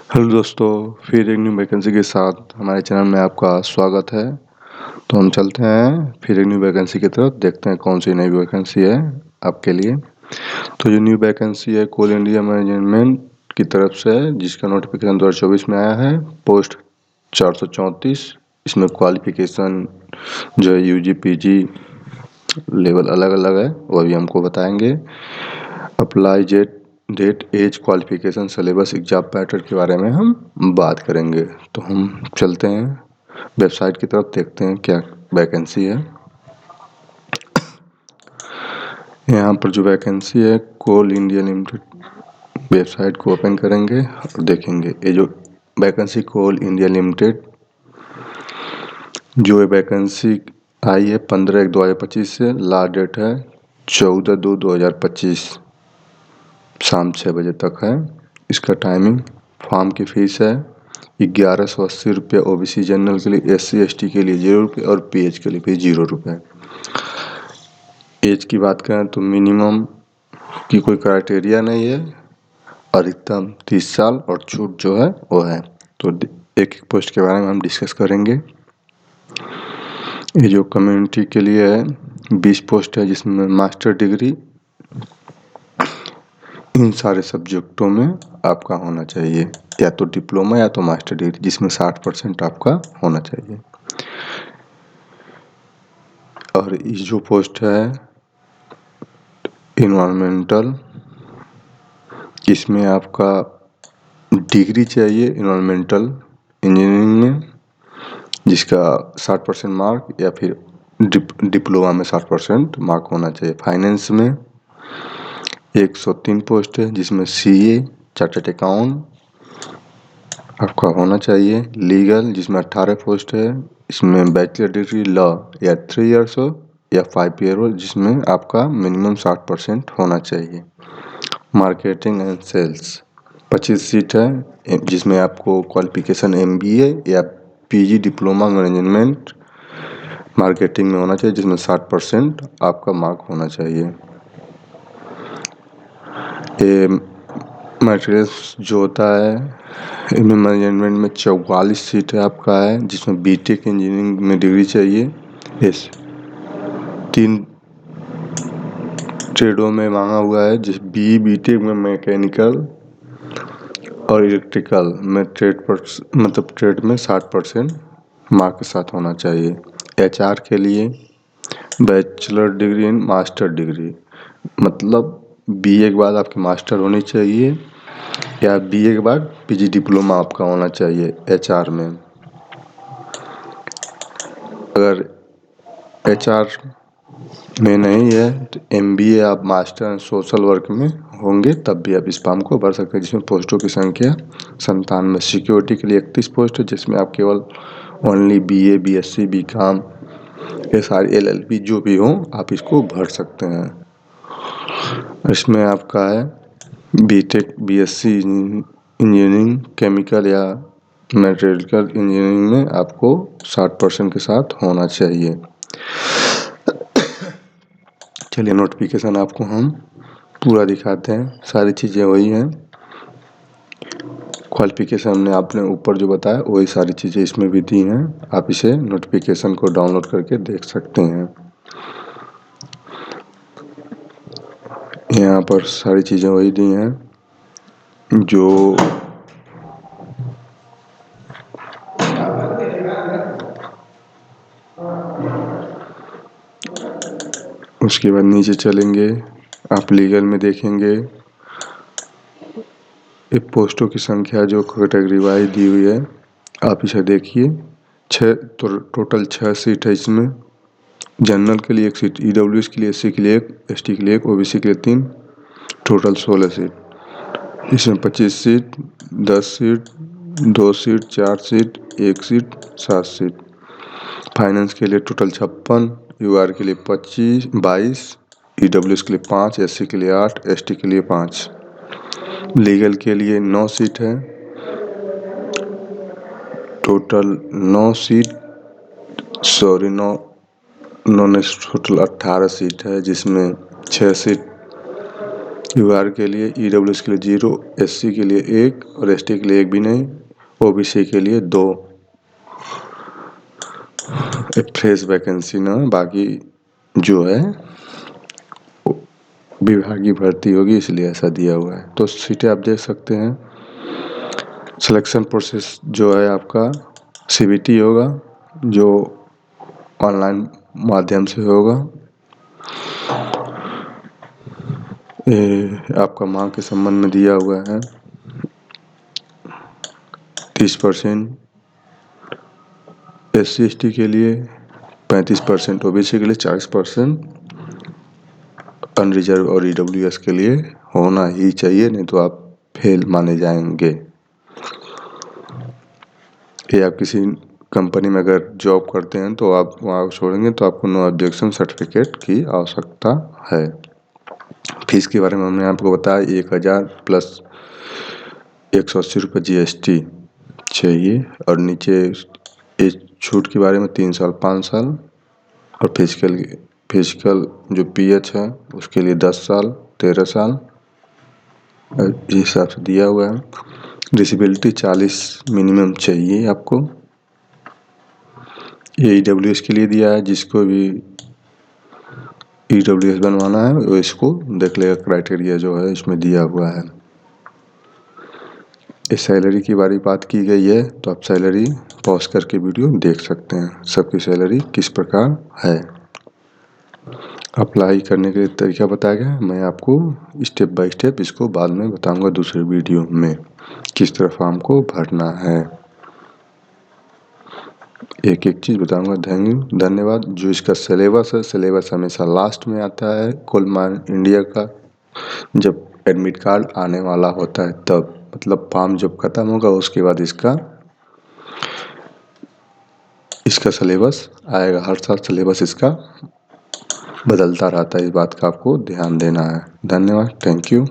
Hello दोस्तों, फिर एक न्यू वैकेंसी के साथ हमारे चैनल में आपका स्वागत है। तो हम चलते हैं फिर एक न्यू वैकेंसी की तरफ, देखते हैं कौन सी नई वैकेंसी है आपके लिए। तो जो न्यू वैकेंसी है कोल इंडिया मैनेजमेंट की तरफ से है, जिसका नोटिफिकेशन 2024 में आया है। पोस्ट 434। इसमें क्वालिफिकेशन जो है यूजी पीजी लेवल अलग अलग है, वो अभी हमको बताएंगे। Apply date age qualification syllabus exam pattern के बारे में हम बात करेंगे। तो हम चलते हैं वेबसाइट की तरफ, देखते हैं क्या वैकेंसी है। यहाँ पर जो वैकेंसी है कोल इंडिया लिमिटेड, वेबसाइट को ओपन करेंगे और देखेंगे ये जो वैकेंसी कोल इंडिया लिमिटेड जो वैकेंसी आई है 15/1/2025 से, लास्ट डेट है 14/2/2025 शाम 6 बजे तक है। इसका टाइमिंग, फॉर्म की फ़ीस है 1180 रुपये ओबीसी जनरल के लिए, SC ST के लिए 0 रुपये और PH के लिए भी 0 रुपये। एज की बात करें तो मिनिमम की कोई क्राइटेरिया नहीं है, अधिकतम 30 साल और छूट जो है वो है। तो एक एक पोस्ट के बारे में हम डिस्कस करेंगे। ये जो कम्युनिटी के लिए है 20 पोस्ट है, जिसमें मास्टर डिग्री इन सारे सब्जेक्टों में आपका होना चाहिए, या तो डिप्लोमा या तो मास्टर डिग्री, जिसमें 60% आपका होना चाहिए। और ये जो पोस्ट है इन्वायरमेंटल, इसमें आपका डिग्री चाहिए इन्वायरमेंटल इंजीनियरिंग में, जिसका 60% मार्क, या फिर डिप्लोमा में 60% मार्क होना चाहिए। फाइनेंस में 103 पोस्ट है, जिसमें CA चार्टर्ड अकाउंट आपका होना चाहिए। लीगल जिसमें 18 पोस्ट है, इसमें बैचलर डिग्री लॉ या 3 इयर्स हो या 5 ईयर हो, जिसमें आपका मिनिमम 60% होना चाहिए। मार्केटिंग एंड सेल्स 25 सीट है, जिसमें आपको क्वालिफिकेशन MBA या PG डिप्लोमा मैनेजमेंट मार्केटिंग में होना चाहिए, जिसमें 60% आपका मार्क होना चाहिए। ये मटेरियल्स जो होता है इनमें मैनेजमेंट में 44 सीट है आपका है, जिसमें BTech इंजीनियरिंग में डिग्री चाहिए। इस 3 ट्रेडों में मांगा हुआ है, जिस BE BTech में मैकेनिकल और इलेक्ट्रिकल में ट्रेड में 60% मार्क के साथ होना चाहिए। HR के लिए bachelor degree and master degree, मतलब BA के बाद आपकी मास्टर होनी चाहिए या BA के बाद PG डिप्लोमा आपका होना चाहिए HR में। अगर HR में नहीं है तो MBA आप मास्टर एंड सोशल वर्क में होंगे, तब भी आप इस फॉर्म को भर सकते हैं, जिसमें पोस्टों की संख्या 97। सिक्योरिटी के लिए 31 पोस्ट है, जिसमें आप केवल ओनली BA BSc BCom ये सारी LLB जो भी हो आप इसको भर सकते हैं। इसमें आपका है BTech BSc इंजीनियरिंग केमिकल या मैकेनिकल इंजीनियरिंग में आपको 60% के साथ होना चाहिए। चलिए नोटिफिकेशन आपको हम पूरा दिखाते हैं, सारी चीज़ें वही हैं। क्वालिफिकेशन हमने आपने ऊपर जो बताया वही सारी चीज़ें इसमें भी दी हैं, आप इसे नोटिफिकेशन को डाउनलोड करके देख सकते हैं। यहाँ पर सारी चीज़ें वही दी हैं जो उसके बाद नीचे चलेंगे, आप लीगल में देखेंगे ये पोस्टों की संख्या जो कैटेगरी वाइज दी हुई है, आप इसे देखिए। टोटल 6 सीट है इसमें। जनरल के लिए 1 सीट, EWS के लिए, SC के लिए 1, ST के लिए 1, OBC के लिए 3, टोटल 16 सीट। इसमें 25 seat, 10 seat, 2 seat, 4 seat, 1 seat, 7 seat. Finance के लिए टोटल 56, UR के लिए 22, EWS के लिए 5, SC के लिए 8, ST के लिए 5। लीगल के लिए 9 सीट है, total 9 seat, sorry 9 total 18 seat है, जिसमें 6 सीट यूआर के लिए, ईडब्ल्यूएस के लिए 0, एससी के लिए 1 और एसटी के लिए 1 भी नहीं, ओबीसी के लिए 2 फ्रेश वैकेंसी ना, बाकी जो है विभागीय भर्ती होगी इसलिए ऐसा दिया हुआ है। तो सीटें आप देख सकते हैं। सिलेक्शन प्रोसेस जो है आपका सीबीटी होगा, जो ऑनलाइन माध्यम से होगा। आपका मार्क के संबंध में दिया हुआ है 30% एससी एसटी के लिए, 35% ओबीसी के लिए, 40% अनरिजर्व और ईडब्ल्यूएस के लिए होना ही चाहिए, नहीं तो आप फेल माने जाएंगे। ये आप किसी कंपनी में अगर जॉब करते हैं तो आप वहाँ छोड़ेंगे तो आपको नो ऑब्जेक्शन सर्टिफिकेट की आवश्यकता है। फीस के बारे में हमने आपको बताया 1000 प्लस 180 रुपये जीएसटी चाहिए, और नीचे इस छूट के बारे में 3 साल 5 साल, और फिजिकल जो पीएच है उसके लिए 10 साल 13 साल इस हिसाब से दिया हुआ है। डिसेबिलिटी 40 मिनिमम चाहिए आपको। ये ईडब्ल्यूएस के लिए दिया है, जिसको भी ईडब्ल्यूएस बनवाना है वो इसको देख लेगा, क्राइटेरिया जो है इसमें दिया हुआ है। इस सैलरी की बात की गई है, तो आप सैलरी पॉज करके वीडियो देख सकते हैं, सबकी सैलरी किस प्रकार है। अप्लाई करने के तरीका बताया गया है, मैं आपको स्टेप बाय स्टेप इसको बाद में बताऊंगा दूसरे वीडियो में, किस तरह फॉर्म को भरना है, एक एक चीज़ बताऊंगा। धन्यवाद। जो इसका सिलेबस है, सिलेबस हमेशा लास्ट में आता है कोल इंडिया का, जब एडमिट कार्ड आने वाला होता है तब, मतलब फॉर्म जब खत्म होगा उसके बाद इसका सिलेबस आएगा। हर साल सिलेबस इसका बदलता रहता है, इस बात का आपको ध्यान देना है। धन्यवाद, थैंक यू।